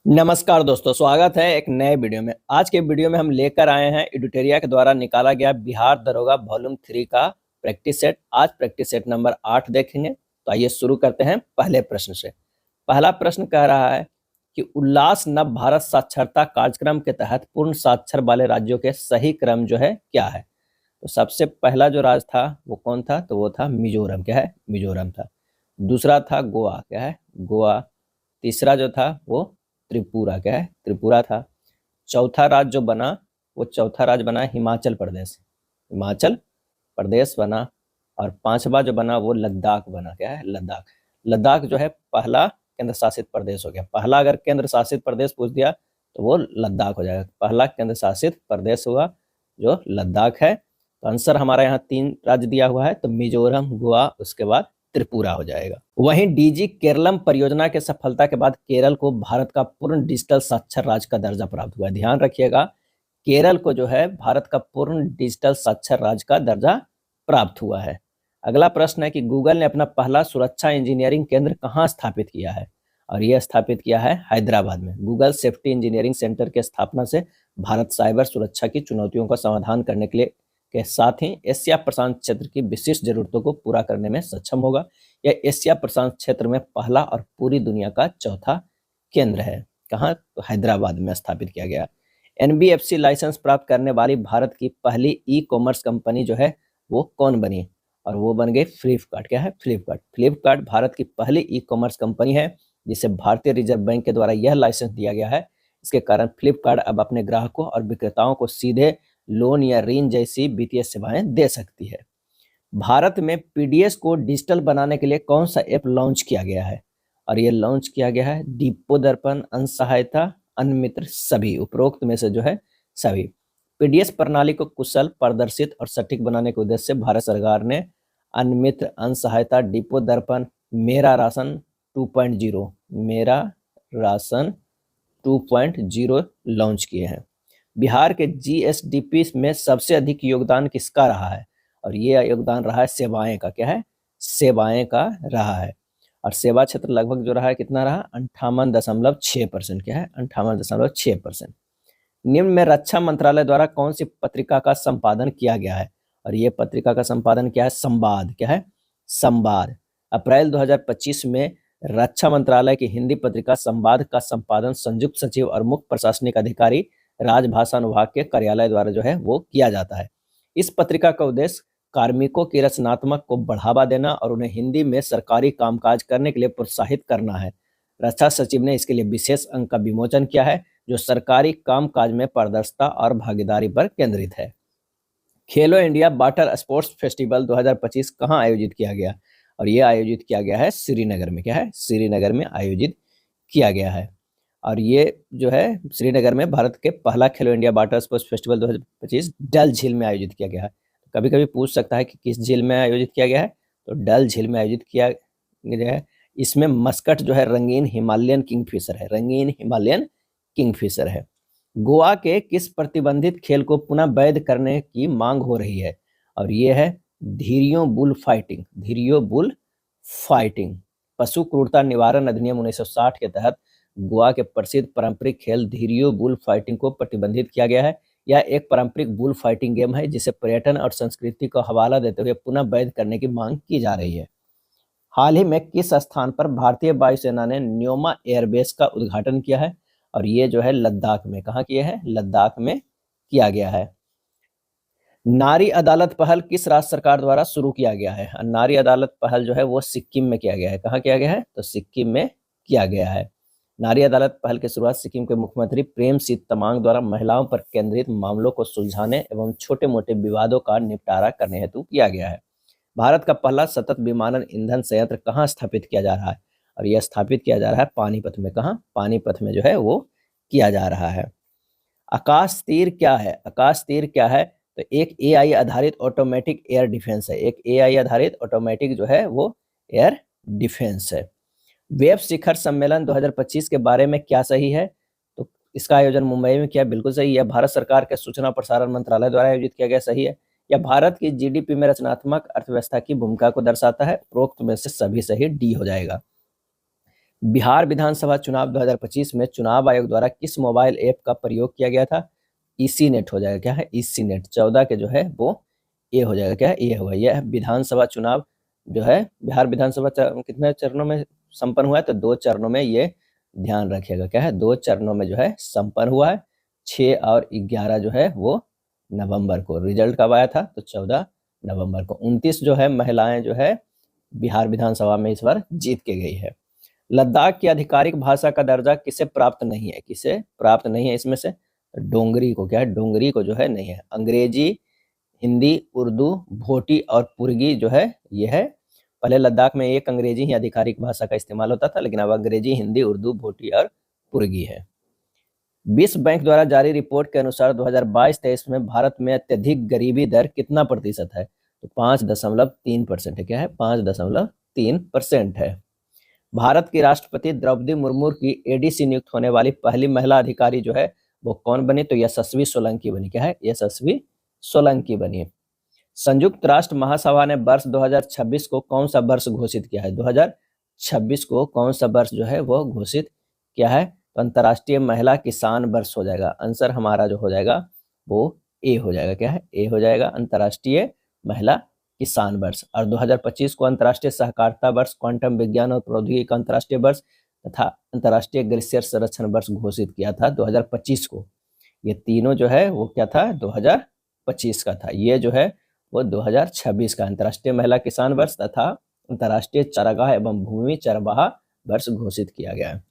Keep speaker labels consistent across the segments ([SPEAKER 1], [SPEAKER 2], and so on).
[SPEAKER 1] नमस्कार दोस्तों, स्वागत है एक नए वीडियो में। आज के वीडियो में हम लेकर आए हैं एडुटेरिया के द्वारा निकाला गया बिहार दरोगा वॉल्यूम 3 का प्रैक्टिस सेट। आज प्रैक्टिस सेट नंबर 8 देखेंगे। तो आइए शुरू करते हैं पहले प्रश्न से। पहला प्रश्न कह रहा है कि उल्लास नव भारत साक्षरता कार्यक्रम के तहत पूर्ण साक्षर वाले राज्यों के सही क्रम जो है क्या है। तो सबसे पहला जो राज्य था वो कौन था, तो वो था मिजोरम। क्या है? मिजोरम था। दूसरा था गोवा। क्या है? गोवा। तीसरा जो था वो त्रिपुरा। क्या है? त्रिपुरा था। चौथा राज्य जो बना वो चौथा राज्य बना हिमाचल प्रदेश। हिमाचल प्रदेश बना। और पांचवा जो बना वो लद्दाख बना। क्या है? लद्दाख। लद्दाख जो है पहला केंद्र शासित प्रदेश हो गया। पहला अगर केंद्र शासित प्रदेश पूछ दिया तो वो लद्दाख हो जाएगा। पहला केंद्र शासित प्रदेश हुआ जो लद्दाख है। तो आंसर हमारा यहाँ 3 राज्य दिया हुआ है, तो मिजोरम, गोवा, उसके बाद त्रिपुरा हो जाएगा। वहीं डीजी केरलम परियोजना के सफलता के बाद केरल को भारत का पूर्ण डिजिटल साक्षर राज्य का दर्जा प्राप्त हुआ है। ध्यान रखिएगा, केरल को जो है भारत का पूर्ण डिजिटल साक्षर राज्य का दर्जा प्राप्त हुआ है। अगला प्रश्न है कि गूगल ने अपना पहला सुरक्षा इंजीनियरिंग केंद्र कहाँ स्थापित किया है, और यह स्थापित किया है हैदराबाद में। गूगल सेफ्टी इंजीनियरिंग सेंटर की स्थापना से भारत साइबर सुरक्षा की चुनौतियों का समाधान करने के लिए के साथ ही एशिया प्रशांत क्षेत्र की विशिष्ट जरूरतों को पूरा करने में सक्षम होगा। यह एशिया प्रशांत क्षेत्र में पहला और पूरी दुनिया का चौथा केंद्र है। कहाँ? तो हैदराबाद में स्थापित किया गया। एनबीएफसी लाइसेंस प्राप्त करने वाली भारत की पहली ई कॉमर्स कंपनी जो है वो कौन बनी, और वो बन गई फ्लिपकार्ट। क्या है? फ्लिपकार्ट। फ्लिपकार्ट भारत की पहली ई कॉमर्स कंपनी है जिसे भारतीय रिजर्व बैंक के द्वारा यह लाइसेंस दिया गया है। इसके कारण फ्लिपकार्ट अब अपने ग्राहकों और विक्रेताओं को सीधे लोन या ऋण जैसी वित्तीय सेवाएं दे सकती है। भारत में पीडीएस को डिजिटल बनाने के लिए कौन सा ऐप लॉन्च किया गया है, और ये लॉन्च किया गया है डिपो दर्पण, अन्न सहायता, अन्न मित्र, सभी उपरोक्त में से जो है सभी। पीडीएस प्रणाली को कुशल, प्रदर्शित और सटीक बनाने के उद्देश्य से भारत सरकार ने अन्न मित्र, अन्न सहायता, डिपो दर्पण, मेरा राशन 2.0, मेरा राशन 2.0 लॉन्च किए हैं। बिहार के जीएसडीपी में सबसे अधिक योगदान किसका रहा है, और ये योगदान रहा है सेवाएं का। क्या है? सेवाएं का रहा है। और सेवा क्षेत्र लगभग जो रहा है कितना रहा? 58.6%। क्या है? 58.6%। निम्न में रक्षा मंत्रालय द्वारा कौन सी पत्रिका का संपादन किया गया है, और ये पत्रिका का संपादन क्या है? संवाद। क्या है? संवाद। अप्रैल 2025 में रक्षा मंत्रालय की हिंदी पत्रिका संवाद का संपादन संयुक्त सचिव और मुख्य प्रशासनिक अधिकारी राजभाषा विभाग के कार्यालय द्वारा जो है वो किया जाता है। इस पत्रिका का उद्देश्य कार्मिकों की रचनात्मक को बढ़ावा देना और उन्हें हिंदी में सरकारी कामकाज करने के लिए प्रोत्साहित करना है। रक्षा सचिव ने इसके लिए विशेष अंक का विमोचन किया है जो सरकारी कामकाज में पारदर्शिता और भागीदारी पर केंद्रित है। खेलो इंडिया वाटर स्पोर्ट्स फेस्टिवल 2025 कहाँ आयोजित किया गया, और यह आयोजित किया गया है श्रीनगर में। क्या है? श्रीनगर में आयोजित किया गया है। और ये जो है श्रीनगर में भारत के पहला खेलो इंडिया वाटर स्पोर्ट्स फेस्टिवल 2025 डल झील में आयोजित किया गया है। कभी कभी पूछ सकता है कि किस झील में आयोजित किया गया है, तो डल झील में आयोजित किया गया है। इसमें मस्कट जो है रंगीन हिमालयन किंगफिशर है। रंगीन हिमालयन किंगफिशर है। गोवा के किस प्रतिबंधित खेल को पुनः वैध करने की मांग हो रही है, और ये है Dhirio bull fighting. Dhirio bull fighting. पशु क्रूरता निवारण अधिनियम 1960 के तहत गोवा के प्रसिद्ध पारंपरिक खेल धीरियो बुल फाइटिंग को प्रतिबंधित किया गया है। यह एक पारंपरिक बुल फाइटिंग गेम है जिसे पर्यटन और संस्कृति को हवाला देते हुए पुनः वैध करने की मांग की जा रही है। हाल ही में किस स्थान पर भारतीय वायुसेना ने न्योमा एयरबेस का उद्घाटन किया है, और ये जो है लद्दाख में। कहाँ किया है? लद्दाख में किया गया है। नारी अदालत पहल किस राज्य सरकार द्वारा शुरू किया गया है? नारी अदालत पहल जो है वो सिक्किम में किया गया है। कहाँ किया गया है? तो सिक्किम में किया गया है। नारी अदालत पहल की शुरुआत सिक्किम के मुख्यमंत्री प्रेम सिंह तमांग द्वारा महिलाओं पर केंद्रित मामलों को सुलझाने एवं छोटे मोटे विवादों का निपटारा करने हेतु किया गया है। भारत का पहला सतत विमानन ईंधन संयंत्र कहाँ स्थापित किया जा रहा है, और यह स्थापित किया जा रहा है पानीपत में। कहाँ? पानीपत में जो है वो किया जा रहा है। आकाश तीर क्या है? आकाश तीर क्या है? तो एक एआई आधारित ऑटोमेटिक एयर डिफेंस है। एक एआई आधारित ऑटोमेटिक जो है वो एयर डिफेंस है। वेब शिखर सम्मेलन 2025 के बारे में क्या सही है? तो इसका आयोजन मुंबई में किया, बिल्कुल सही है। भारत सरकार के सूचना प्रसारण मंत्रालय द्वारा आयोजित किया गया, सही है। यह भारत की जीडीपी में रचनात्मक अर्थव्यवस्था की भूमिका को दर्शाता है। उपरोक्त में से सभी सही, डी हो जाएगा। बिहार विधानसभा चुनाव 2025 में चुनाव आयोग द्वारा किस मोबाइल ऐप का प्रयोग किया गया था? इसी नेट हो जाएगा, क्या है? इसी नेट 14 के जो है वो ए हो जाएगा, क्या है? ये होगा। यह विधानसभा चुनाव जो है बिहार विधानसभा कितने चरणों में संपन्न हुआ है? तो 2 चरणों में, ये ध्यान रखिएगा, क्या है? 2 चरणों में जो है संपन्न हुआ है। 6 और 11 जो है वो नवंबर को। रिजल्ट कब आया था? तो 14 नवंबर को। 29 जो है महिलाएं जो है बिहार विधानसभा में इस बार जीत के गई है। लद्दाख की आधिकारिक भाषा का दर्जा किसे प्राप्त नहीं है? किसे प्राप्त नहीं है इसमें से? डोंगरी को, क्या है? डोंगरी को जो है नहीं है। अंग्रेजी, हिंदी, उर्दू, भोटी और पुर्गी जो है ये है। पहले लद्दाख में एक अंग्रेजी ही आधिकारिक भाषा का इस्तेमाल होता था, लेकिन अब अंग्रेजी, हिंदी, उर्दू, भोटी और पुर्गी है। विश्व बैंक द्वारा जारी रिपोर्ट के अनुसार 2022-23 में भारत में अत्यधिक गरीबी दर कितना प्रतिशत है? तो 5.3% है, क्या है? 5.3% है। भारत की राष्ट्रपति द्रौपदी मुर्मू की एडीसी नियुक्त होने वाली पहली महिला अधिकारी जो है वो कौन बनी? तो यशस्वी सोलंकी बनी, क्या है? यशस्वी सोलंकी बनी। संयुक्त राष्ट्र महासभा ने वर्ष 2026 को कौन सा वर्ष घोषित किया है? 2026 को कौन सा वर्ष जो है वो घोषित किया है? तो अंतर्राष्ट्रीय महिला किसान वर्ष हो जाएगा। आंसर हमारा जो हो जाएगा वो ए हो जाएगा, क्या है? ए हो जाएगा, अंतर्राष्ट्रीय महिला किसान वर्ष। और 2025 को अंतर्राष्ट्रीय सहकारिता वर्ष, क्वांटम विज्ञान और प्रौद्योगिकी का अंतर्राष्ट्रीय वर्ष तथा अंतर्राष्ट्रीय ग्लेशियर संरक्षण वर्ष घोषित किया था 2025 को। ये तीनों जो है वो क्या था? 2025 का था। ये जो है वो 2026 का अंतर्राष्ट्रीय महिला किसान वर्ष तथा अंतर्राष्ट्रीय चरागाह एवं भूमि चरवाहा वर्ष घोषित किया गया है।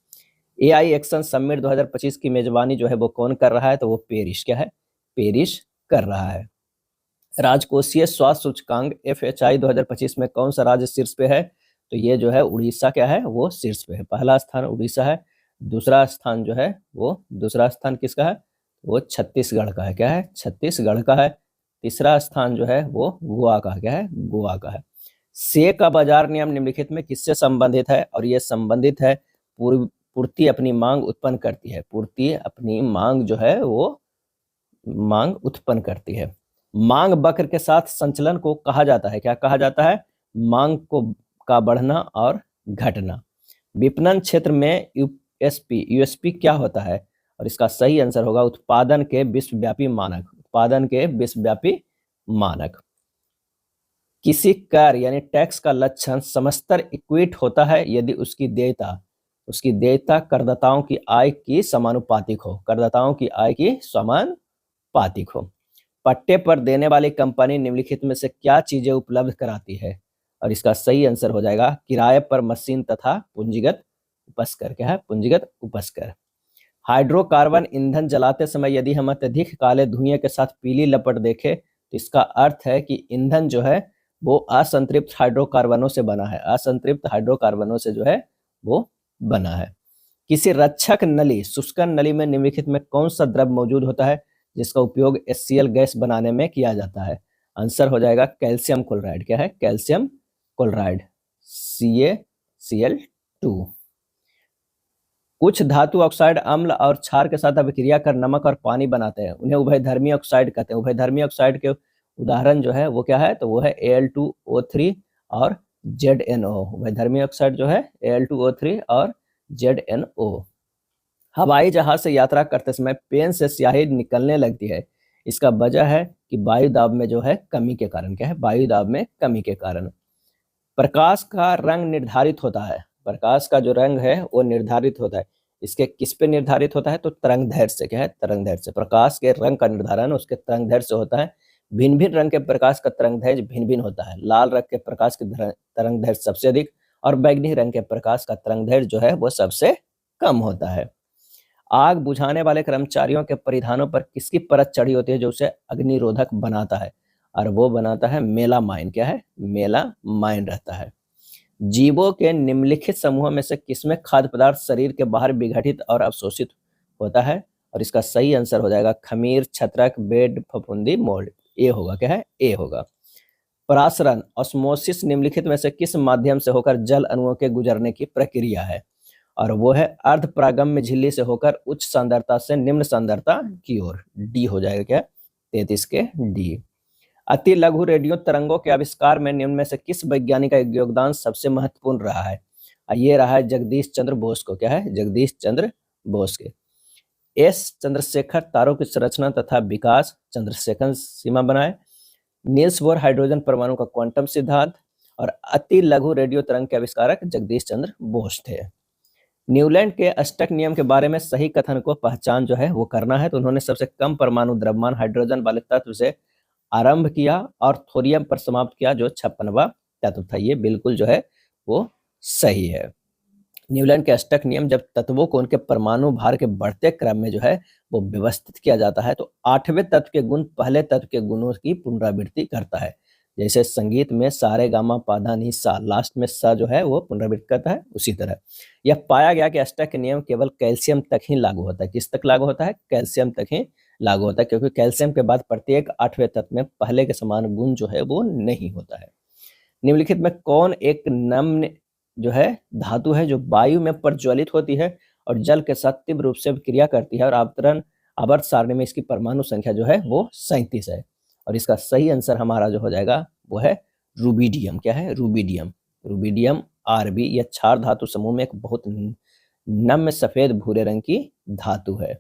[SPEAKER 1] एआई एक्शन समिट 2025 की मेजबानी जो है वो कौन कर रहा है? तो वो पेरिस, क्या है? पेरिस कर रहा है। राजकोषीय स्वास्थ्य सूचकांक FHI 2025 में कौन सा राज्य शीर्ष पे है? तो ये जो है उड़ीसा, क्या है? वो शीर्ष पे है। पहला स्थान उड़ीसा है। दूसरा स्थान जो है वो, दूसरा स्थान किसका है? वो छत्तीसगढ़ का है, क्या है? छत्तीसगढ़ का है। तीसरा स्थान जो है वो गोवा का, क्या है? गोवा का है। से का बाजार नियम निम्नलिखित में किससे संबंधित है? और ये संबंधित है पूर्ति अपनी मांग उत्पन्न करती है। पूर्ति अपनी मांग जो है वो मांग उत्पन्न करती है। मांग वक्र के साथ संचलन को कहा जाता है, क्या कहा जाता है? मांग को का बढ़ना और घटना। विपणन क्षेत्र में यूएसपी क्या होता है? और इसका सही आंसर होगा उत्पादन के विश्वव्यापी मानक। उत्पादन के विश्वव्यापी मानक। किसी कर यानी टैक्स का लक्षण समस्तर इक्विट होता है यदि उसकी देयता करदाताओं की आय की समानुपातिक हो। करदाताओं की आय की समानुपातिक हो। पट्टे पर देने वाली कंपनी निम्नलिखित में से क्या चीजें उपलब्ध कराती है? और इसका सही आंसर हो जाएगा किराए पर मशीन तथा पूंजीगत उपस्कर, क्या है? पूंजीगत उपस्कर। हाइड्रोकार्बन ईंधन जलाते समय यदि हम अत्यधिक काले धुएं के साथ पीली लपट देखें तो इसका अर्थ है कि ईंधन जो है वो असंतृप्त हाइड्रोकार्बनों से बना है। असंतृप्त हाइड्रोकार्बनों से जो है वो बना है। किसी रक्षक नली, शुष्कन नली में निम्नलिखित में कौन सा द्रव मौजूद होता है जिसका उपयोग HCl गैस बनाने में किया जाता है? आंसर हो जाएगा कैल्शियम क्लोराइड, क्या है? Calcium chloride, CaCl2। कुछ धातु ऑक्साइड अम्ल और क्षार के साथ अभिक्रिया कर नमक और पानी बनाते हैं, उन्हें उभयधर्मी ऑक्साइड कहते हैं। उभयधर्मी ऑक्साइड के उदाहरण जो है वो क्या है? तो वो है Al2O3 और ZNO। उभयधर्मी ऑक्साइड जो है Al2O3 और ZNO। हवाई जहाज से यात्रा करते समय पेन से स्याही निकलने लगती है, इसका वजह है कि वायु दाब में जो है कमी के कारण, क्या है? वायु दाब में कमी के कारण। प्रकाश का रंग निर्धारित होता है। प्रकाश का जो रंग है वो निर्धारित होता है, इसके किस पे निर्धारित होता है? तो तरंगदैर्घ्य से, क्या है? तरंगदैर्घ्य से। प्रकाश के रंग का निर्धारण उसके तरंगदैर्घ्य से होता है। भिन्न भिन्न रंग के प्रकाश का तरंगदैर्घ्य भिन्न भिन्न होता है। लाल रंग के प्रकाश के तरंगदैर्घ्य सबसे अधिक और बैगनी रंग के प्रकाश का तरंगदैर्घ्य जो है वो सबसे कम होता है। आग बुझाने वाले कर्मचारियों के परिधानों पर किसकी परत चढ़ी होती है जो उसे अग्निरोधक बनाता है? और वो बनाता है मेलामाइन, क्या है? मेलामाइन रहता है। जीवों के निम्नलिखित समूहों में से किसमें खाद्य पदार्थ शरीर के बाहर विघटित और अवशोषित होता है? और इसका सही आंसर हो जाएगा खमीर, छत्रक, बेड, फफूंदी, मोल्ड। ए होगा, क्या है? ए होगा। परासरण ऑस्मोसिस निम्नलिखित में से किस माध्यम से होकर जल अणुओं के गुजरने की प्रक्रिया है? और वो है अर्धपरागम्य झिल्ली से होकर उच्च सांद्रता से निम्न सांद्रता की ओर। डी हो जाएगा, क्या? 33 के डी। अति लघु रेडियो तरंगों के आविष्कार में निम्न में से किस वैज्ञानिक का योगदान सबसे महत्वपूर्ण रहा है? ये रहा है जगदीश चंद्र बोस को, क्या है, जगदीश चंद्र बोस के। एस चंद्रशेखर तारों की संरचना तथा विकास, चंद्रशेखर सीमा बनाए। नील्स बोर हाइड्रोजन परमाणु का क्वांटम सिद्धांत, और अति लघु रेडियो तरंग के आविष्कारक जगदीश चंद्र बोस थे। न्यूलैंड के अष्टक नियम के बारे में सही कथन को पहचान जो है वो करना है, तो उन्होंने सबसे कम परमाणु द्रव्यमान हाइड्रोजन वाले तत्व से आरंभ किया और थोरियम पर समाप्त किया, जो 56वां तत्व था। ये बिल्कुल जो है वो सही है। न्यूलैंड के अष्टक नियम, जब तत्वों को उनके परमाणु भार के बढ़ते क्रम में जो है वो व्यवस्थित किया जाता है, तो 8वें तत्व के गुण पहले तत्व के गुणों की पुनरावृत्ति करता है। जैसे संगीत में सा रे गा मा पा धा नी सा, लास्ट में सा जो है वो पुनरावृत्ति करता है, उसी तरह यह पाया गया कि अष्टक नियम केवल कैल्शियम तक ही लागू होता है। किस तक लागू होता है? कैल्शियम तक ही लागू होता है, क्योंकि कैल्शियम के बाद प्रत्येक 8वें तत्व में पहले के समान गुण जो है वो नहीं होता है। निम्नलिखित में कौन एक नम्य जो है धातु है जो वायु में प्रज्वलित होती है और जल के साथ तीव्र रूप से क्रिया करती है, और आवर्त सारणी में इसकी परमाणु संख्या जो है वो 37 है। और इसका सही आंसर हमारा जो हो जाएगा वो है रूबिडियम। क्या है? रूबिडियम। रूबिडियम Rb यह क्षार धातु समूह में एक बहुत नम्य सफेद भूरे रंग की धातु है,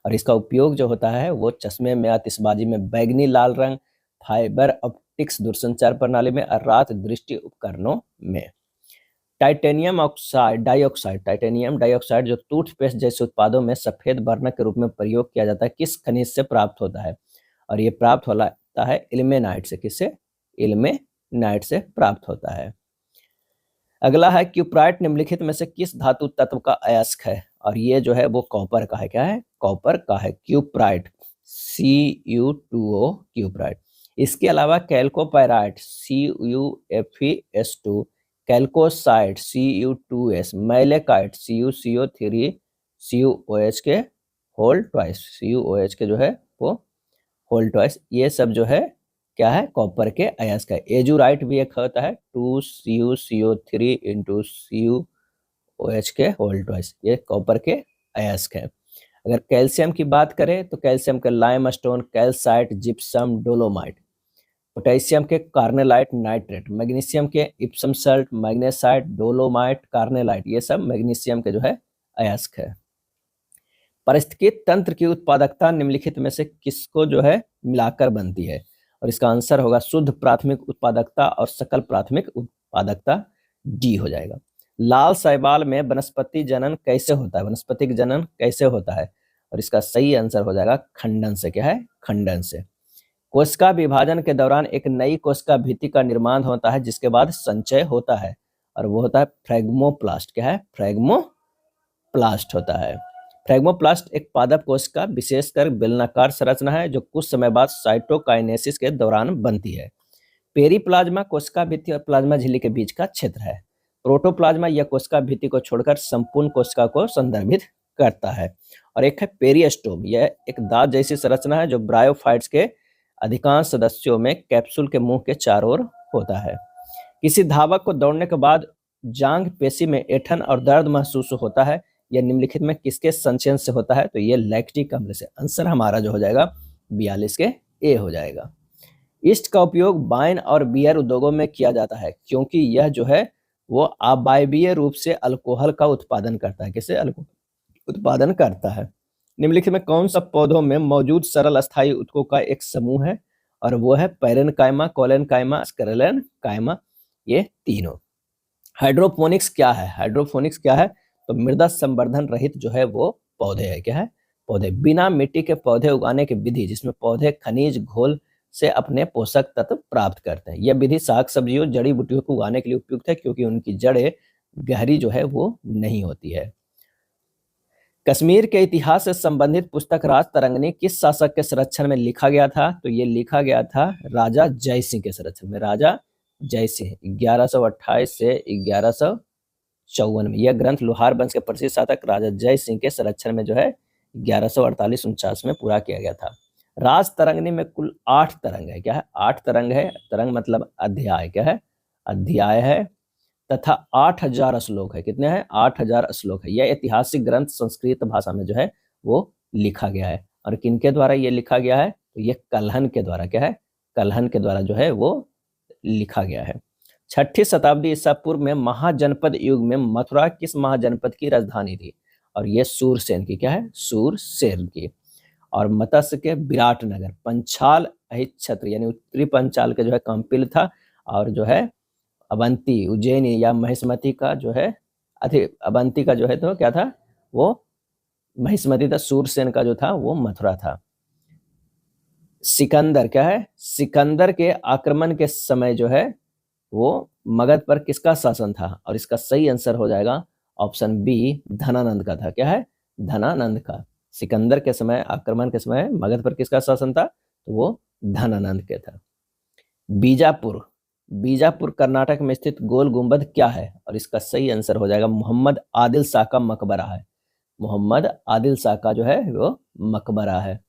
[SPEAKER 1] और इसका उपयोग जो होता है वो चश्मे में, आतिशबाजी में, बैगनी लाल रंग, फाइबर ऑप्टिक्स दूरसंचार प्रणाली में और रात दृष्टि उपकरणों में। टाइटेनियम डाइऑक्साइड जो टूथपेस्ट जैसे उत्पादों में सफेद वर्णक के रूप में प्रयोग किया जाता है, किस खनिज से प्राप्त होता है? और ये प्राप्त होता है इल्मेनाइट से। किससे? इल्मेनाइट से प्राप्त होता है। अगला है क्यूप्राइट निम्नलिखित में से किस धातु तत्व का अयस्क है? और ये जो है वो कॉपर का है। क्या है? कॉपर का है क्यूप्राइट, Cu2O क्यूप्राइट। इसके अलावा कैल्कोपाइराइट CuFeS2, कैल्कोसाइट Cu2S, malachite CuCO3 CuOH के होल ट्वाइस, CuOH के जो है वो होल ट्वाइस, ये सब जो है क्या है? कॉपर के अयस्क है। एजुराइट भी एक होता है 2CuCO3 इंटू CuOH के होल ट्वाइस, ये कॉपर के अयस्क है। अगर कैल्शियम की बात करें तो कैल्शियम के limestone, calcite, gypsum, dolomite. Potassium के कार्नेलाइट, नाइट्रेट। मैग्नीशियम के Epson Salt, magnesite, dolomite, carnallite, ये सब मैग्नीशियम के जो है अयस्क है। पारिस्थितिकी तंत्र की उत्पादकता निम्नलिखित में से किसको जो है मिलाकर बनती है? और इसका आंसर होगा शुद्ध प्राथमिक उत्पादकता और सकल प्राथमिक उत्पादकता, डी हो जाएगा। लाल शैवाल में वनस्पति जनन कैसे होता है? वनस्पतिक जनन कैसे होता है? और इसका सही आंसर हो जाएगा खंडन से। क्या है? खंडन से। कोशिका विभाजन के दौरान एक नई कोशिका भित्ति का निर्माण होता है, जिसके बाद संचय होता है, और वो होता है फ्रैग्मोप्लास्ट। क्या है? फ्रैग्मोप्लास्ट होता है। फ्रैग्मोप्लास्ट एक पादप कोशिका विशेषकर बेलनाकार संरचना है जो कुछ समय बाद साइटोकाइनेसिस के दौरान बनती है। पेरीप्लाज्मा कोशिका भित्ति और प्लाज्मा झिल्ली के बीच का क्षेत्र है। प्रोटोप्लाज्मा यह कोशिका भित्ति को छोड़कर संपूर्ण कोशिका को संदर्भित करता है। और एक है पेरिस्टोम, यह एक दांत जैसी संरचना है जो ब्रायोफाइट्स के अधिकांश सदस्यों में कैप्सूल के मुंह के चारों ओर होता है। किसी धावक को दौड़ने के बाद जांघ पेशी में ऐंठन और दर्द महसूस होता है, यह निम्नलिखित में किसके संचयन से होता है? तो ये लैक्टिक अम्ल से। आंसर हमारा जो हो जाएगा 42 के ए हो जाएगा। ईस्ट का उपयोग वाइन और बियर उद्योगों में किया जाता है, क्योंकि यह जो है वो अवायवीय रूप से अल्कोहल का उत्पादन करता है। किसे अल्कोहल उत्पादन करता है? निम्नलिखित में कौन सा पौधों में मौजूद सरल अस्थायी ऊतकों का एक समूह है? और वो है पैरेनकाइमा, कोलेनकाइमा, स्क्लेरेनकाइमा, ये तीनों। हाइड्रोपोनिक्स क्या है? हाइड्रोपोनिक्स क्या है? तो मृदा संवर्धन रहित जो है वो पौधे है। क्या है? पौधे। बिना मिट्टी के पौधे उगाने की विधि, जिसमें पौधे खनिज घोल से अपने पोषक तत्व प्राप्त करते हैं। यह विधि साग सब्जियों, जड़ी बूटियों को उगाने के लिए उपयुक्त है, क्योंकि उनकी जड़ें गहरी जो है वो नहीं होती है। कश्मीर के इतिहास से संबंधित पुस्तक राज तरंगिणी किस शासक के संरक्षण में लिखा गया था? तो ये लिखा गया था राजा जय सिंह के संरक्षण में। राजा जय सिंह 1128 से 1154 में। यह ग्रंथ लोहार वंश के प्रसिद्ध शासक राजा जय सिंह के संरक्षण में जो है 1148-49 में पूरा किया गया था। राज तरंगिणी में कुल 8 तरंग है। क्या है? 8 तरंग है। तरंग मतलब अध्याय। क्या है? अध्याय है, तथा 8000 श्लोक है। कितने हैं? 8000 श्लोक है। यह ऐतिहासिक ग्रंथ संस्कृत भाषा में जो है वो लिखा गया है। और किनके द्वारा ये लिखा गया है? तो ये कल्हन के द्वारा। क्या है? कल्हन के द्वारा जो है वो लिखा गया है। छठी शताब्दी ईसा पूर्व में महाजनपद युग में मथुरा किस महाजनपद की राजधानी थी? और ये सूरसेन की, क्या है, सूरसेन की। और मत्स्य के विराटनगर, पंचाल अहित छत्र यानी उत्तरी पंचाल के जो है कंपिल था, और जो है अवंती उज्जैनी या महिष्मति का जो है अवंती का जो है तो क्या था, वो महिष्मति था। सूरसेन का जो था वो मथुरा था। सिकंदर, क्या है, सिकंदर के आक्रमण के समय जो है वो मगध पर किसका शासन था? और इसका सही आंसर हो जाएगा ऑप्शन बी, धनानंद का था। क्या है, धनानंद का। सिकंदर के समय, आक्रमण के समय मगध पर किसका शासन था? तो वो धनानंद के था। बीजापुर, बीजापुर कर्नाटक में स्थित गोल गुंबद क्या है? और इसका सही आंसर हो जाएगा मोहम्मद आदिल शाह का मकबरा है। मोहम्मद आदिल शाह का जो है वो मकबरा है।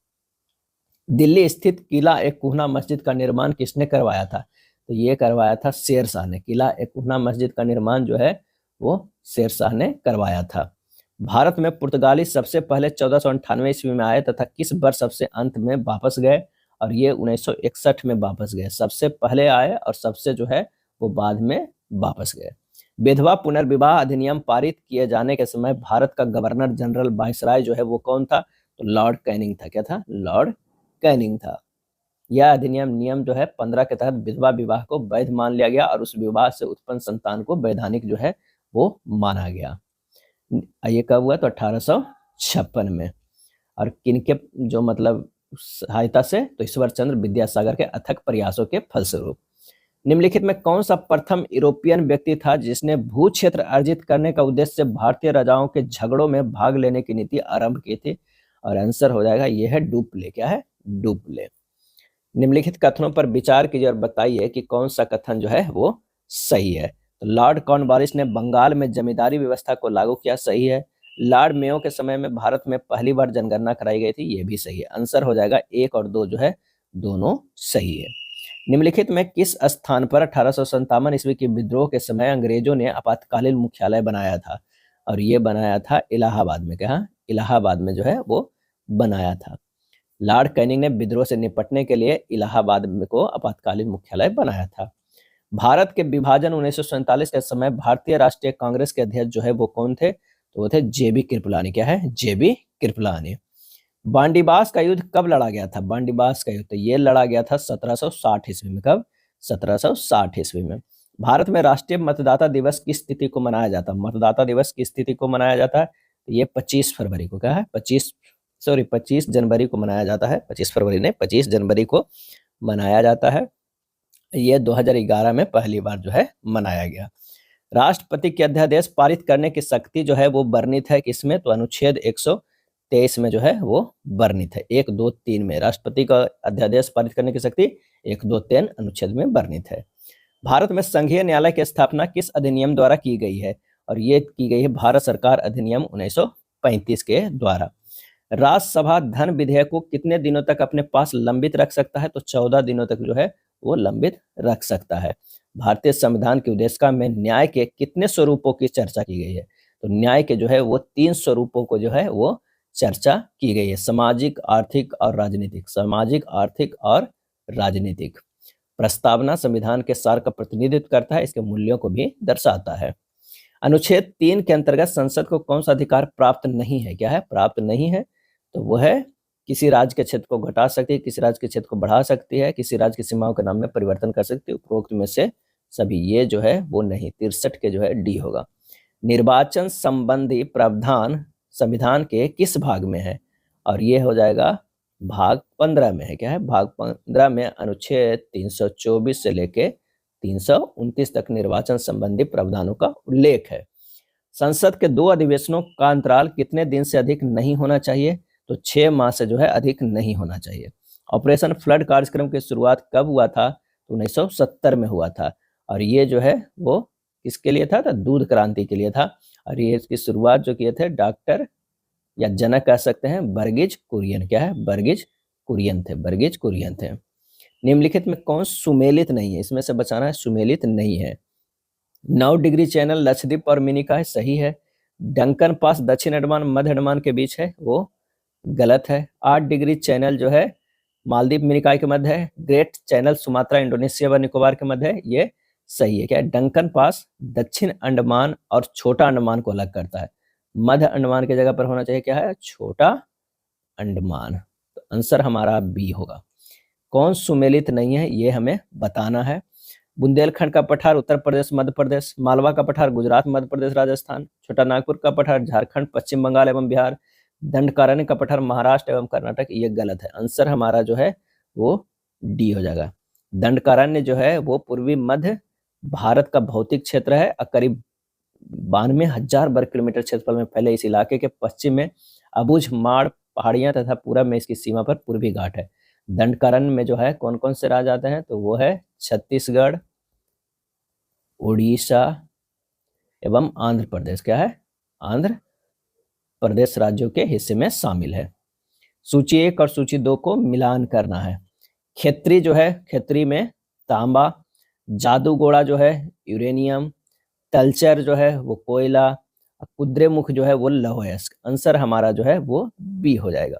[SPEAKER 1] दिल्ली स्थित किला ए कुहना मस्जिद का निर्माण किसने करवाया था? तो ये करवाया था शेर शाह ने। किला ए कुहना मस्जिद का निर्माण जो है वो शेर शाह ने करवाया था। भारत में पुर्तगाली सबसे पहले 1498 ईस्वी में आए तथा किस वर्ष सबसे अंत में वापस गए? और ये 1961 में वापस गए। सबसे पहले आए और सबसे जो है वो बाद में वापस गए। विधवा पुनर्विवाह अधिनियम पारित किए जाने के समय भारत का गवर्नर जनरल वायसराय जो है वो कौन था? तो लॉर्ड कैनिंग था। क्या था? लॉर्ड कैनिंग था। यह अधिनियम नियम जो है 15 के तहत विधवा विवाह को वैध मान लिया गया और उस विवाह से उत्पन्न संतान को वैधानिक जो है वो माना गया। ये कब हुआ? तो 1856 में। और किनके जो मतलब सहायता से? तो ईश्वर चंद्र विद्यासागर के अथक प्रयासों के फलस्वरूप। निम्नलिखित में कौन सा प्रथम यूरोपियन व्यक्ति था जिसने भू क्षेत्र अर्जित करने का उद्देश्य से भारतीय राजाओं के झगड़ों में भाग लेने की नीति आरंभ की थी? और आंसर हो जाएगा यह है डुप्ले। क्या है? डुप्ले। निम्नलिखित कथनों पर विचार कीजिए और बताइए कि कौन सा कथन जो है वो सही है। तो लॉर्ड कॉर्नवालिस ने बंगाल में जमींदारी व्यवस्था को लागू किया, सही है। लॉर्ड मेयो के समय में भारत में पहली बार जनगणना कराई गई थी, ये भी सही है। आंसर हो जाएगा 1 और 2 जो है दोनों सही है। निम्नलिखित में किस स्थान पर 1857 ईस्वी के विद्रोह के समय अंग्रेजों ने आपातकालीन मुख्यालय बनाया था? और ये बनाया था इलाहाबाद में। क्या? इलाहाबाद में जो है वो बनाया था। लॉर्ड कैनिंग ने विद्रोह से निपटने के लिए इलाहाबाद को आपातकालीन मुख्यालय बनाया था। भारत के विभाजन 1947 के समय भारतीय राष्ट्रीय कांग्रेस के अध्यक्ष जो है वो कौन थे? तो वो थे जेबी कृपलानी। क्या है? जेबी कृपलानी। बांडीबास का युद्ध कब लड़ा गया था? बांडीबास का युद्ध तो ये लड़ा गया था 1760 ईस्वी में। कब? 1760 ईस्वी में। भारत में राष्ट्रीय मतदाता दिवस किस तिथि को मनाया जाता है? मतदाता दिवस किस तिथि को मनाया जाता है? तो ये 25 फरवरी को। क्या है? 25 जनवरी को मनाया जाता है। 25 फरवरी ने 25 जनवरी को मनाया जाता है। ये 2011 में पहली बार जो है मनाया गया। राष्ट्रपति के अध्यादेश पारित करने की शक्ति जो है वो वर्णित है किसमें? तो अनुच्छेद 123 में जो है वो वर्णित है। 1, 2, 3 में राष्ट्रपति का अध्यादेश पारित करने की शक्ति 1, 2, 3 अनुच्छेद में वर्णित है। भारत में संघीय न्यायालय की स्थापना किस अधिनियम द्वारा की गई है? और ये की गई है भारत सरकार अधिनियम 1935 के द्वारा। राज्यसभा धन विधेयक को कितने दिनों तक अपने पास लंबित रख सकता है? तो 14 दिनों तक जो है वो लंबित रख सकता है। भारतीय संविधान की उद्देशिका में न्याय के कितने स्वरूपों की चर्चा की गई है? तो न्याय के जो है वो 3 स्वरूपों को जो है वो चर्चा की गई है। सामाजिक, आर्थिक और राजनीतिक। सामाजिक, आर्थिक और राजनीतिक। प्रस्तावना संविधान के सार का प्रतिनिधित्व करता है, इसके मूल्यों को भी दर्शाता है। अनुच्छेद 3 के अंतर्गत संसद को कौन सा अधिकार प्राप्त नहीं है? क्या है? प्राप्त नहीं है। तो वो है किसी राज्य के क्षेत्र को घटा सकती है, किसी राज्य के क्षेत्र को बढ़ा सकती है, किसी राज्य की सीमाओं के नाम में परिवर्तन कर सकती है। उपरोक्त में से सभी ये जो है वो नहीं। 63 के जो है डी होगा। निर्वाचन संबंधी प्रावधान संविधान के किस भाग में है? और ये हो जाएगा भाग 15 में है। क्या है? भाग 15 में अनुच्छेद 324 से लेके 329 तक निर्वाचन संबंधी प्रावधानों का उल्लेख है। संसद के 2 अधिवेशनों का अंतराल कितने दिन से अधिक नहीं होना चाहिए? तो 6 माह से जो है अधिक नहीं होना चाहिए। ऑपरेशन फ्लड कार्यक्रम की शुरुआत कब हुआ था? तो 1970 में हुआ था। और ये जो है वो किसके लिए था? तो दूध क्रांति के लिए था। और ये इसकी शुरुआत जो किए थे डॉक्टर या जनक कह सकते हैं वर्गीज कुरियन। क्या है? वर्गीज कुरियन थे। वर्गीज कुरियन थे। निम्नलिखित में कौन सुमेलित नहीं है? इसमें से बचाना है, सुमेलित नहीं है। 9 डिग्री चैनल लक्षद्वीप और मिनी का है, सही है। डंकन पास दक्षिण अंडमान मध्य अंडमान के बीच है, वो गलत है। 8 डिग्री चैनल जो है मालदीव मिनिकॉय के मध्य है। ग्रेट चैनल सुमात्रा इंडोनेशिया व निकोबार के मध्य है, ये सही है। क्या है? डंकन पास दक्षिण अंडमान और छोटा अंडमान को अलग करता है। मध्य अंडमान की जगह पर होना चाहिए क्या है? छोटा अंडमान। तो आंसर हमारा बी होगा। कौन सुमेलित नहीं है ये हमें बताना है। बुंदेलखंड का पठार उत्तर प्रदेश मध्य प्रदेश, मालवा का पठार गुजरात मध्य प्रदेश राजस्थान, छोटा नागपुर का पठार झारखंड पश्चिम बंगाल एवं बिहार, दंडकारण्य का पठार महाराष्ट्र एवं कर्नाटक। ये गलत है। आंसर हमारा जो है वो डी हो जाएगा। दंडकारण्य जो है वो पूर्वी मध्य भारत का भौतिक क्षेत्र है और करीब 92,000 वर्ग किलोमीटर क्षेत्रफल में फैले इस इलाके के पश्चिम में अबुझ माड़ पहाड़ियां तथा पूरब में इसकी सीमा पर पूर्वी घाट है। दंडकारण्य में जो है कौन कौन से राज्य आते हैं? तो वो है छत्तीसगढ़, उड़ीसा एवं आंध्र प्रदेश। क्या है? आंध्र प्रदेश राज्यों के हिस्से में शामिल है। सूची 1 और सूची 2 को मिलान करना है। खेत्री जो है, खेत्री में तांबा, जादूगोड़ा जो है यूरेनियम, तलचर जो है वो कोयला, कुद्रेमुख जो है वो लौह है। आंसर हमारा जो है वो बी हो जाएगा।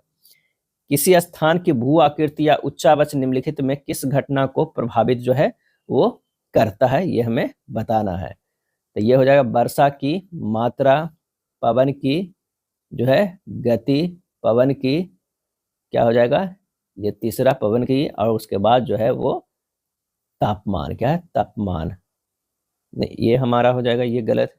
[SPEAKER 1] किसी स्थान की भू आकृति या उच्चावच निम्नलिखित में किस घटना को प्रभावित जो है वो करता है, ये हमें बताना है। तो ये हो जाएगा वर्षा की मात्रा, पवन की जो है गति, पवन की क्या हो जाएगा? ये तीसरा पवन की, और उसके बाद जो है वो तापमान। क्या है? तापमान। नहीं, ये हमारा हो जाएगा ये गलत।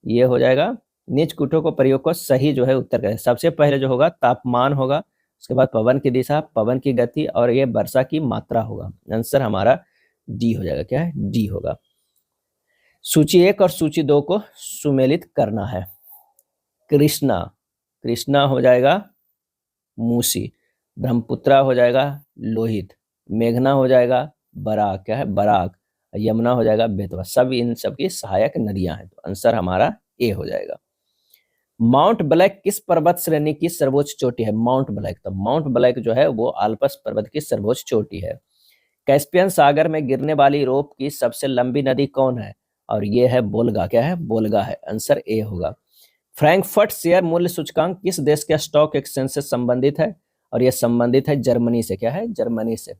[SPEAKER 1] ये हो जाएगा नीच कूटों को प्रयोग को सही जो है उत्तर करें। सबसे पहले जो होगा तापमान होगा, उसके बाद पवन की दिशा, पवन की गति और ये वर्षा की मात्रा होगा। आंसर हमारा डी हो जाएगा। क्या है? डी होगा। सूची 1 और सूची 2 को सुमेलित करना है। कृष्णा, कृष्णा हो जाएगा मूसी, ब्रह्मपुत्रा हो जाएगा लोहित, मेघना हो जाएगा बराक। क्या है? बराक। यमुना हो जाएगा बेतवा। सब इन सब की सहायक नदियां हैं। तो आंसर हमारा ए हो जाएगा। माउंट ब्लैक किस पर्वत श्रेणी की सर्वोच्च चोटी है? माउंट ब्लैक, तो माउंट ब्लैक जो है वो आल्पस पर्वत की सर्वोच्च चोटी है। कैस्पियन सागर में गिरने वाली यूरोप की सबसे लंबी नदी कौन है? और ये है बोल्गा। क्या है? बोल्गा है। आंसर ए होगा। फ्रैंकफर्ट शेयर मूल्य सूचकांक किस देश के स्टॉक एक्सचेंज से संबंधित है? और यह संबंधित है जर्मनी से। क्या है? जर्मनी से।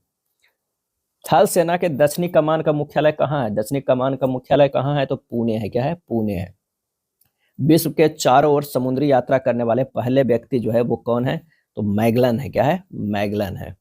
[SPEAKER 1] थल सेना के दक्षिणी कमान का मुख्यालय कहाँ है? दक्षिणी कमान का मुख्यालय कहाँ है? तो पुणे है। क्या है? पुणे है। विश्व के चारों ओर समुद्री यात्रा करने वाले पहले व्यक्ति जो है वो कौन है? तो मैगलन है। क्या है? मैगलन है।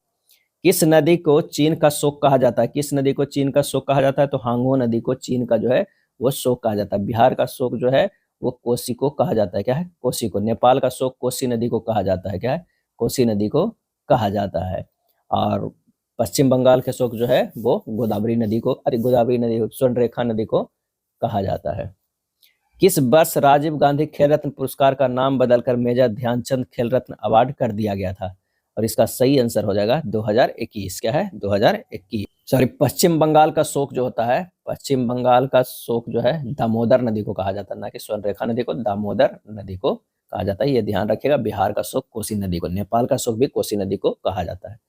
[SPEAKER 1] किस नदी को चीन का शोक कहा जाता है? किस नदी को चीन का शोक कहा जाता है? तो हांगो नदी को चीन का जो है वो शोक कहा जाता है। बिहार का शोक जो है वो कोसी को कहा जाता है। क्या है? कोसी को। नेपाल का शोक कोसी नदी को कहा जाता है। क्या है? कोसी नदी को कहा जाता है। और पश्चिम बंगाल के शोक जो है वो गोदावरी नदी को, अरे गोदावरी नदी, स्वर्णरेखा नदी को कहा जाता है। किस वर्ष राजीव गांधी खेल रत्न पुरस्कार का नाम बदलकर मेजर ध्यानचंद खेल रत्न अवार्ड कर दिया गया था? और इसका सही आंसर हो जाएगा 2021। क्या है? 2021। सॉरी, पश्चिम बंगाल का शोक जो होता है, पश्चिम बंगाल का शोक जो है दामोदर नदी को कहा जाता है, ना कि स्वर्णरेखा नदी को, दामोदर नदी को कहा जाता है। ये ध्यान रखिएगा। बिहार का शोक कोसी नदी को, नेपाल का शोक भी कोसी नदी को कहा जाता है।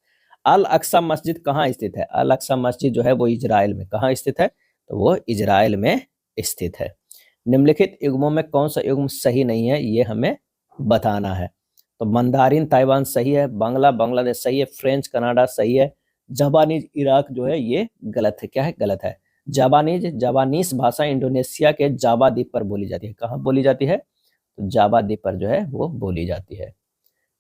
[SPEAKER 1] अल अक्सा मस्जिद कहाँ स्थित है? अल अक्सा मस्जिद जो है वो इजराइल में। कहाँ स्थित है? तो वो इजराइल में स्थित है। निम्नलिखित युग्मों में कौन सा युग्म सही नहीं है, ये हमें बताना है। तो मंदारिन ताइवान सही है, बांग्ला बांग्लादेश सही है, फ्रेंच कनाडा सही है, जापानीज इराक जो है ये गलत है। क्या है? गलत है। जापानीज भाषा इंडोनेशिया के जावा द्वीप पर बोली जाती है। कहाँ बोली जाती है? तो जावा द्वीप पर जो है वो बोली जाती है।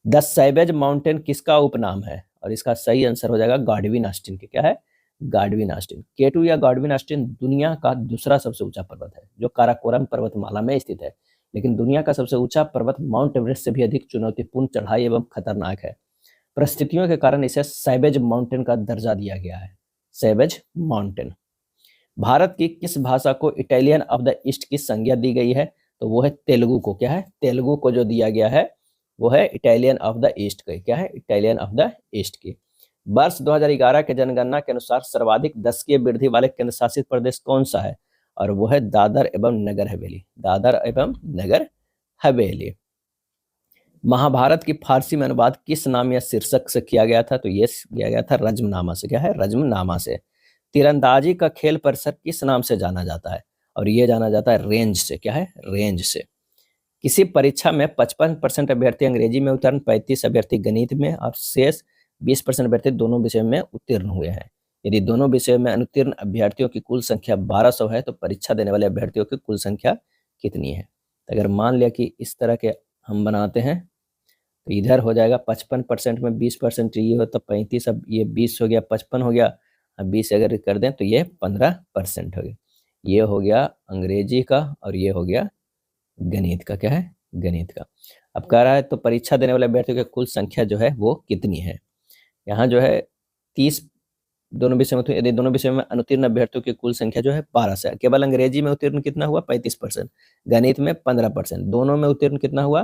[SPEAKER 1] द सैवेज माउंटेन किसका उपनाम है? और इसका सही आंसर हो जाएगा गाडविन ऑस्टिन के। क्या है? गाडविन ऑस्टिन। केटू या गाडविन ऑस्टिन दुनिया का दूसरा सबसे ऊंचा पर्वत है, जो काराकोरम पर्वतमाला में स्थित है। लेकिन दुनिया का सबसे ऊंचा पर्वत माउंट एवरेस्ट से भी अधिक चुनौतीपूर्ण चढ़ाई एवं खतरनाक है। परिस्थितियों के कारण इसे सैवेज माउंटेन का दर्जा दिया गया है। Savage mountain. भारत की किस भाषा को इटालियन ऑफ द ईस्ट की संज्ञा दी गई है? तो वो है तेलुगु को। क्या है? तेलुगु को जो दिया गया है वो है इटालियन ऑफ द ईस्ट की। क्या है? इटालियन ऑफ द ईस्ट की। वर्ष 2011 के जनगणना के अनुसार सर्वाधिक दशकीय वृद्धि वाले केंद्र शासित प्रदेश कौन सा है? और वो है दादर एवं नगर हवेली। दादर एवं नगर हवेली। महाभारत की फारसी में अनुवाद किस नाम या शीर्षक से किया गया था? तो ये किया गया था रज्मनामा से। क्या है? रज्मनामा से। तीरंदाजी का खेल परिसर किस नाम से जाना जाता है? और ये जाना जाता है रेंज से। क्या है? रेंज से। किसी परीक्षा में 55% अभ्यर्थी अंग्रेजी में उत्तीर्ण, 35 अभ्यर्थी गणित में और शेष 20% अभ्यर्थी दोनों विषय में उत्तीर्ण हुए हैं। यदि दोनों विषयों में अनुत्तीर्ण अभ्यर्थियों की कुल संख्या 1200 है तो परीक्षा देने वाले अभ्यर्थियों की कुल संख्या कितनी है। तो अगर मान लिया कि इस तरह के हम बनाते हैं तो इधर हो जाएगा 55% में 20% ये हो तो 35, अब ये 20 हो गया, 55 हो गया, अब 20 अगर कर दें तो ये 15% हो गया। ये हो गया अंग्रेजी का और ये हो गया गणित का। क्या है? गणित का। अब कह रहा है तो परीक्षा देने वाले अभ्यर्थियों की कुल संख्या जो है वो कितनी है। यहाँ जो है 30 दोनों विषय में, यदि दोनों विषयों में अनुत्तीर्ण अभ्यर्थियों की कुल संख्या जो है 12 से, केवल अंग्रेजी में उत्तीर्ण कितना हुआ 35%, गणित में 15%, दोनों में उत्तीर्ण कितना हुआ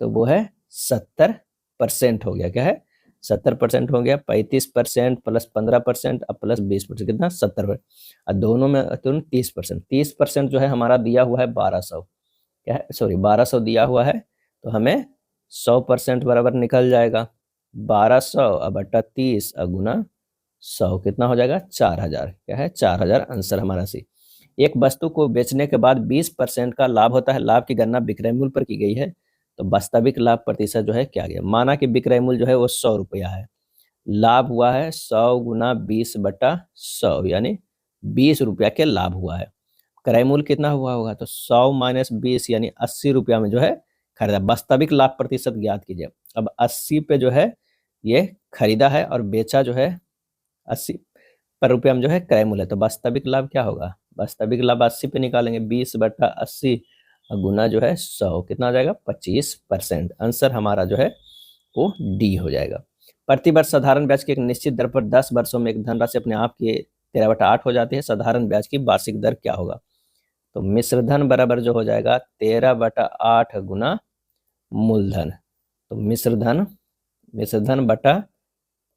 [SPEAKER 1] तो वो है 70% हो गया। क्या है? 70% हो गया। 35% प्लस 15% अब प्लस 20% कितना 70%, और दोनों में उत्तीर्ण 30%। 30% जो है हमारा दिया हुआ है 1200, क्या है, सॉरी 1200 दिया हुआ है, तो हमें 100% बराबर निकल जाएगा 1200 अब बटा 30 गुना 100 कितना हो जाएगा 4000। क्या है? 4000 आंसर हमारा सी। एक वस्तु को बेचने के बाद 20% का लाभ होता है। लाभ की गणना विक्रय मूल्य पर की गई है, तो वास्तविक लाभ प्रतिशत जो है क्या गया। माना कि विक्रय मूल्य जो है वो 100 रुपया है, लाभ हुआ है 100 गुना 20 बटा 100, यानी 20 रुपया के लाभ हुआ है। क्रय मूल्य कितना हुआ होगा तो 100 माइनस 20 यानी 80 रुपया में जो है खरीदा। वास्तविक लाभ प्रतिशत ज्ञात कीजिए। अब 80 पे जो है ये खरीदा है और बेचा जो है 80 पर रुपया में जो है क्रय मूल्य, तो वास्तविक लाभ क्या होगा, वास्तविक लाभ 80 पे निकालेंगे, 20 बटा 80 गुना जो है 100 कितना आ जाएगा 25%। आंसर हमारा जो है वो डी हो जाएगा। प्रतिवर्ष साधारण ब्याज की एक निश्चित दर पर 10 वर्षों में एक धनराशि अपने आप की 13/8 हो जाती है। साधारण ब्याज की वार्षिक दर क्या होगा। तो मिश्र धन बराबर जो हो जाएगा 13/8 गुना मूलधन। तो मिश्र धन बटा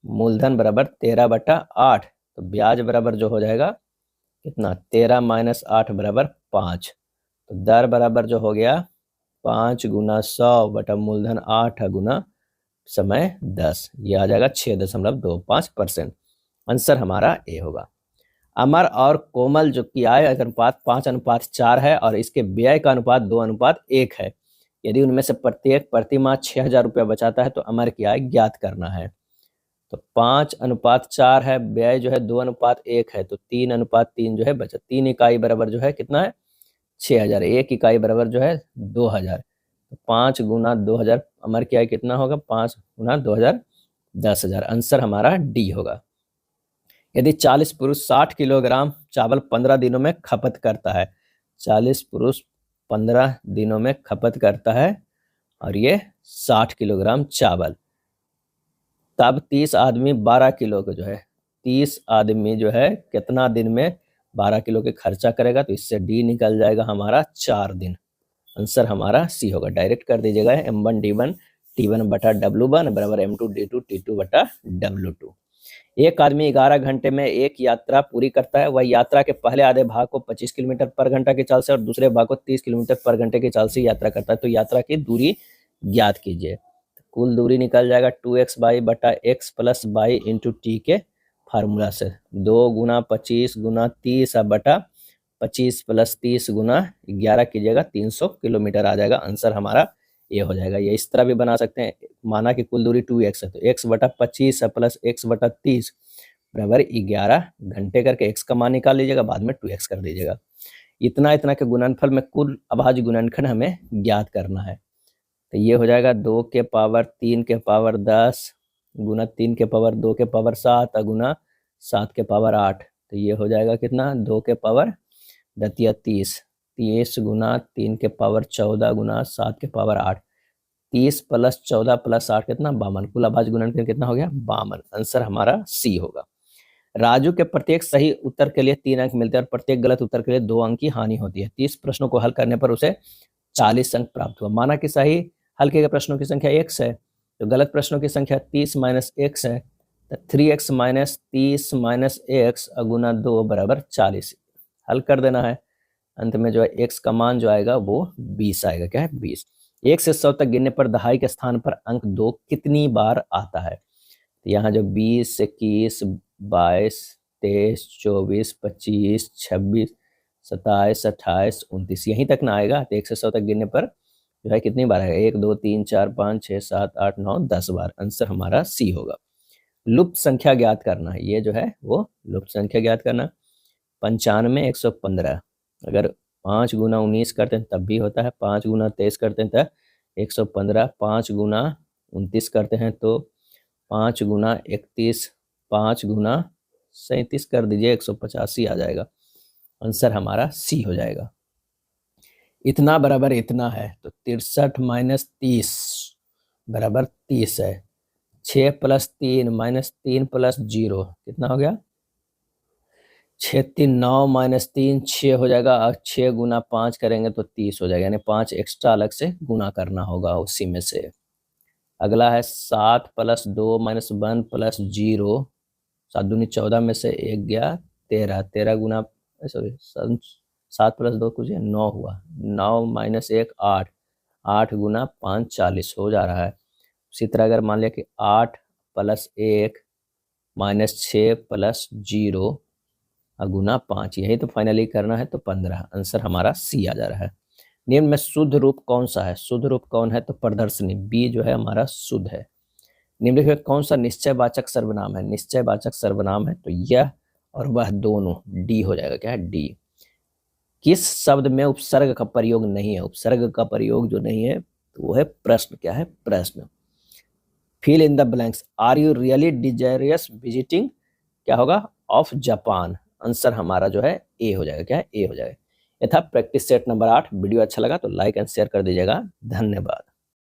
[SPEAKER 1] मूलधन बराबर 13/8, तो ब्याज बराबर जो हो जाएगा कितना 13 माइनस 8 बराबर 5, तो दर बराबर जो हो गया 5 गुना 100 बटा मूलधन 8 गुना समय 10, ये आ जाएगा 6.25%। आंसर हमारा ए होगा। अमर और कोमल जो की आय अनुपात 5:4 है और इसके व्यय का अनुपात 2:1 है। यदि उनमें से प्रत्येक प्रति माह 6000 रुपया बचाता है तो अमर की आय ज्ञात करना है। तो 5:4 है, व्यय जो है 2:1 है, तो 3:3 जो है बचत। 3 इकाई बराबर जो है कितना है 6000, 1 इकाई बराबर जो है 2000, तो 5 गुना 2000 अमर की आय कितना होगा 5 गुना 2000 10,000। आंसर हमारा डी होगा। यदि 40 पुरुष 60 किलोग्राम चावल 15 दिनों में खपत करता है, 40 पुरुष 15 दिनों में खपत करता है और ये 60 किलोग्राम चावल, तब 30 आदमी 12 किलो के जो है 30 आदमी जो है कितना दिन में 12 किलो के खर्चा करेगा, तो इससे डी निकल जाएगा हमारा 4 दिन। आंसर हमारा सी होगा। डायरेक्ट कर दीजिएगा M1 D1 T1 बटा W1 बराबर M2 D2 T2 बटा W2। एक आदमी 11 घंटे में एक यात्रा पूरी करता है। वह यात्रा के पहले आधे भाग को 25 किलोमीटर पर घंटा की चाल से और दूसरे भाग को 30 किलोमीटर पर घंटे की चाल से यात्रा करता है, तो यात्रा की दूरी ज्ञात कीजिए। कुल दूरी निकल जाएगा 2x बाई बटा x plus by into T के फार्मूला से, 2 गुना 25 गुना 30 बटा 25 प्लस 30 गुना 11 कीजिएगा 300 किलोमीटर आ जाएगा। आंसर हमारा ये हो जाएगा। ये इस तरह भी बना सकते हैं, माना कि कुल दूरी 2x है तो x बटा 25 प्लस x बटा 30 बराबर 11 घंटे करके x का मान निकाल लीजिएगा, बाद में 2x कर दीजिएगा। इतना इतना के गुणनफल में कुल अभाज्य गुणनखंड हमें ज्ञात करना है। तो ये हो जाएगा 2 के पावर 3 के पावर 10 गुना 3 के पावर 2 के पावर 7 गुना 7 के पावर 8, तो ये हो जाएगा कितना 2 के पावर 30 30 गुना 3 के पावर 14 गुना 7 के पावर 8, 30 प्लस 14 प्लस 8 कितना 52, कुल अभाज्य गुणनखंड कितना हो गया 52। आंसर हमारा सी होगा। राजू के प्रत्येक सही उत्तर के लिए 3 अंक मिलते हैं और प्रत्येक गलत उत्तर के लिए 2 अंक की हानि होती है। 30 प्रश्नों को हल करने पर उसे 40 अंक प्राप्त हुआ। माना कि सही हल किए गए प्रश्नों की संख्या x है, तो गलत प्रश्नों की संख्या 30 माइनस x है, तो 3x माइनस 30 माइनस x गुना 2 बराबर 40 हल कर देना है। अंत में जो है x का मान जो आएगा वो 20 आएगा। क्या है 20। 1 से 100 तक गिनने पर दहाई के स्थान पर अंक 2 कितनी बार आता है। तो यहाँ जो 20 21 22 23 24 25 26 27 28 29 यहीं तक ना आएगा, तो 1 से 100 तक गिनने पर जो है कितनी बार आएगा 1 2 3 4 5 6 7 8 9 10 बार। आंसर हमारा सी होगा। लुप्त संख्या ज्ञात करना है, ये जो है वो लुप्त संख्या ज्ञात करना। 95 115, अगर 5 गुना 19 करते हैं तब भी होता है, 5 गुना 23 करते हैं तब 115, 5 गुना 29 करते हैं तो 5 गुना 31, 5 गुना 37 कर दीजिए, 185 आ जाएगा। आंसर हमारा सी हो जाएगा। इतना बराबर इतना है तो 63 माइनस 30 बराबर 30 है। 6 प्लस 3 माइनस 3 प्लस 0 कितना हो गया? 6 3 9 माइनस 3 6 हो जाएगा, और 6 गुना 5 करेंगे तो 30 हो जाएगा, यानी 5 एक्स्ट्रा अलग से गुना करना होगा उसी में से। अगला है 7 प्लस 2 माइनस 1 प्लस 0, 7 दूनी 14 में से 1 गया 13, 13 गुना सॉरी 7 प्लस 2 कुछ 9 हुआ, 9 माइनस 1 8, 8 गुना 5 40 हो जा रहा है। उसी तरह अगर मान लिया कि 8 प्लस 1 माइनस 6 प्लस 0 गुना 5, यही तो फाइनली करना है तो 15, आंसर हमारा सी आ जा रहा है। निम्न में शुद्ध रूप कौन सा है? शुद्ध रूप कौन है? तो प्रदर्शनी, बी जो है हमारा शुद्ध है। निम्नलिखित में कौन सा निश्चयवाचक सर्वनाम है? निश्चयवाचक सर्वनाम है तो यह और वह दोनों, डी हो जाएगा। क्या है? डी। किस शब्द में उपसर्ग का प्रयोग नहीं है? उपसर्ग का प्रयोग जो नहीं है तो वो है प्रश्न। क्या है? प्रश्न। Fill in the blanks, are you really desirous visiting, क्या होगा? ऑफ जापान, आंसर हमारा जो है ए हो जाएगा। क्या है? ए हो जाएगा। ये था प्रैक्टिस सेट नंबर 8। वीडियो अच्छा लगा तो लाइक एंड शेयर कर दीजिएगा। धन्यवाद।